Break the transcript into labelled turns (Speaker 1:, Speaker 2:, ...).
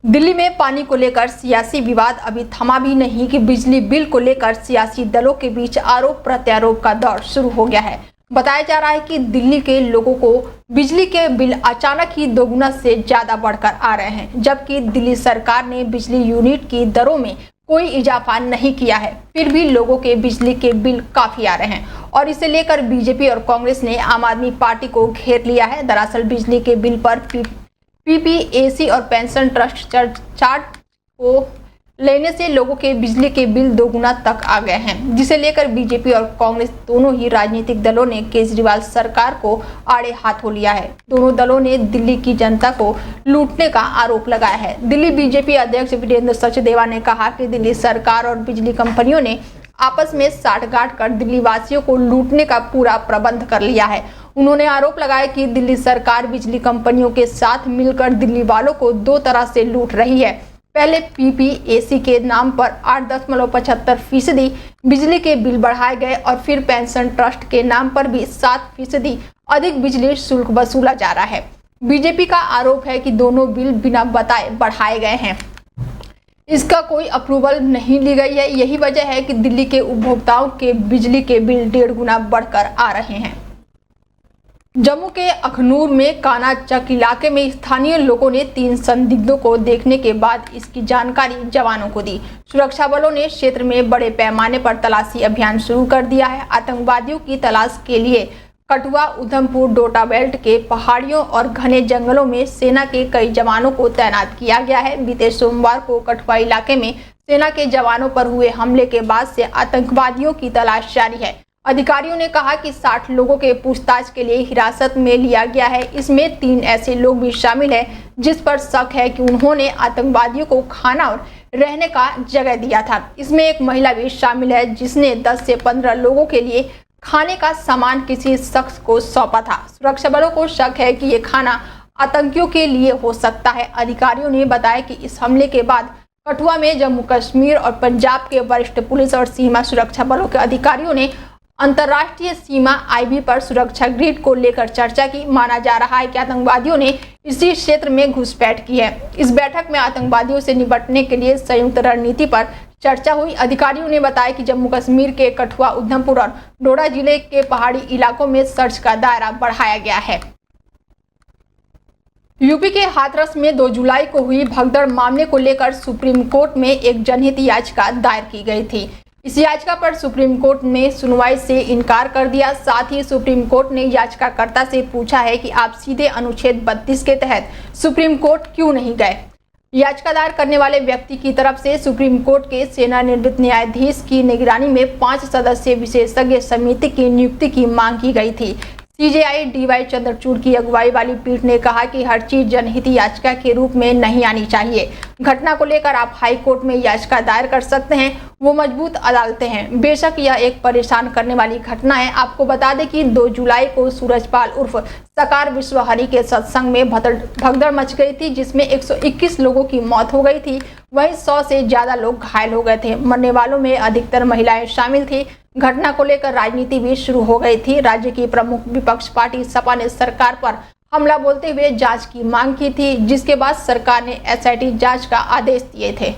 Speaker 1: दिल्ली में पानी को लेकर सियासी विवाद अभी थमा भी नहीं कि बिजली बिल को लेकर सियासी दलों के बीच आरोप प्रत्यारोप का दौर शुरू हो गया है। बताया जा रहा है कि दिल्ली के लोगों को बिजली के बिल अचानक ही दोगुना से ज्यादा बढ़कर आ रहे हैं, जबकि दिल्ली सरकार ने बिजली यूनिट की दरों में कोई इजाफा नहीं किया है। फिर भी लोगों के बिजली के बिल काफी आ रहे हैं और इसे लेकर बीजेपी और कांग्रेस ने आम आदमी पार्टी को घेर लिया है। दरअसल बिजली के बिल पर पीपीएसी और पेंशन ट्रस्ट चार्ट को लेने से लोगों के बिजली के बिल दोगुना तक आ गए हैं, जिसे लेकर बीजेपी और कांग्रेस दोनों ही राजनीतिक दलों ने केजरीवाल सरकार को आड़े हाथों लिया है। दोनों दलों ने दिल्ली की जनता को लूटने का आरोप लगाया है। दिल्ली बीजेपी अध्यक्ष वीरेंद्र सचदेवा ने कहा कि दिल्ली सरकार और बिजली कंपनियों ने आपस में साठगांठ कर दिल्ली वासियों को लूटने का पूरा प्रबंध कर लिया है। उन्होंने आरोप लगाया कि दिल्ली सरकार बिजली कंपनियों के साथ मिलकर दिल्ली वालों को दो तरह से लूट रही है। पहले पीपीएसी के नाम पर 8.75% बिजली के बिल बढ़ाए गए और फिर पेंशन ट्रस्ट के नाम पर भी 7% अधिक बिजली शुल्क वसूला जा रहा है। बीजेपी का आरोप है कि दोनों बिल बिना बताए बढ़ाए गए हैं, इसका कोई अप्रूवल नहीं ली गई है। यही वजह है कि दिल्ली के उपभोक्ताओं के बिजली के बिल 1.5 गुना बढ़कर आ रहे हैं। जम्मू के अखनूर में काना चक इलाके में स्थानीय लोगों ने 3 संदिग्धों को देखने के बाद इसकी जानकारी जवानों को दी। सुरक्षा बलों ने क्षेत्र में बड़े पैमाने पर तलाशी अभियान शुरू कर दिया है। आतंकवादियों की तलाश के लिए कठुआ, उधमपुर, डोडा बेल्ट के पहाड़ियों और घने जंगलों में सेना के कई जवानों को तैनात किया गया है। बीते सोमवार को कठुआ इलाके में सेना के जवानों पर हुए हमले के बाद से आतंकवादियों की तलाश जारी है। अधिकारियों ने कहा कि 60 लोगों के पूछताछ के लिए हिरासत में लिया गया है। इसमें 3 ऐसे लोग भी शामिल हैं जिस पर शक है कि उन्होंने आतंकवादियों को खाना और रहने का जगह दिया था। इसमें एक महिला भी शामिल है जिसने 10 से 15 लोगों के लिए खाने का सामान किसी शख्स को सौंपा था। सुरक्षा बलों को शक है कि ये खाना आतंकियों के लिए हो सकता है। अधिकारियों ने बताया कि इस हमले के बाद कठुआ में जम्मू कश्मीर और पंजाब के वरिष्ठ पुलिस और सीमा सुरक्षा बलों के अधिकारियों ने अंतर्राष्ट्रीय सीमा आईबी पर सुरक्षा ग्रिड को लेकर चर्चा की। माना जा रहा है कि आतंकवादियों ने इसी क्षेत्र में घुसपैठ की है। इस बैठक में आतंकवादियों से निपटने के लिए संयुक्त रणनीति पर चर्चा हुई। अधिकारियों ने बताया कि जम्मू कश्मीर के कठुआ, उधमपुर और डोडा जिले के पहाड़ी इलाकों में सर्च का दायरा बढ़ाया गया है। यूपी के हाथरस में 2 जुलाई को हुई भगदड़ मामले को लेकर सुप्रीम कोर्ट में एक जनहित याचिका दायर की गई थी। इस याचिका पर सुप्रीम कोर्ट ने सुनवाई से इनकार कर दिया। साथ ही सुप्रीम कोर्ट ने याचिकाकर्ता से पूछा है कि आप सीधे अनुच्छेद 32 के तहत सुप्रीम कोर्ट क्यों नहीं गए। याचिका दायर करने वाले व्यक्ति की तरफ से सुप्रीम कोर्ट के सेवानिवृत्त न्यायाधीश की निगरानी में 5 सदस्यीय विशेषज्ञ समिति की नियुक्ति की मांग की गई थी। सीजेआई डीवाई चंद्रचूड़ की अगुवाई वाली पीठ ने कहा कि हर चीज जनहित याचिका के रूप में नहीं आनी चाहिए। घटना को लेकर आप हाई कोर्ट में याचिका दायर कर सकते हैं, वो मजबूत अदालतें हैं। बेशक यह एक परेशान करने वाली घटना है। आपको बता दें कि 2 जुलाई को सूरजपाल उर्फ सकार विश्वहरि के सत्संग में भगदड़ मच गई थी, जिसमें 121 लोगों की मौत हो गई थी। वहीं 100 से ज्यादा लोग घायल हो गए थे। मरने वालों में अधिकतर महिलाएं शामिल थी। घटना को लेकर राजनीति भी शुरू हो गई थी। राज्य की प्रमुख विपक्ष पार्टी सपा ने सरकार पर हमला बोलते हुए जांच की मांग की थी, जिसके बाद सरकार ने एसआईटी जांच का आदेश दिए थे।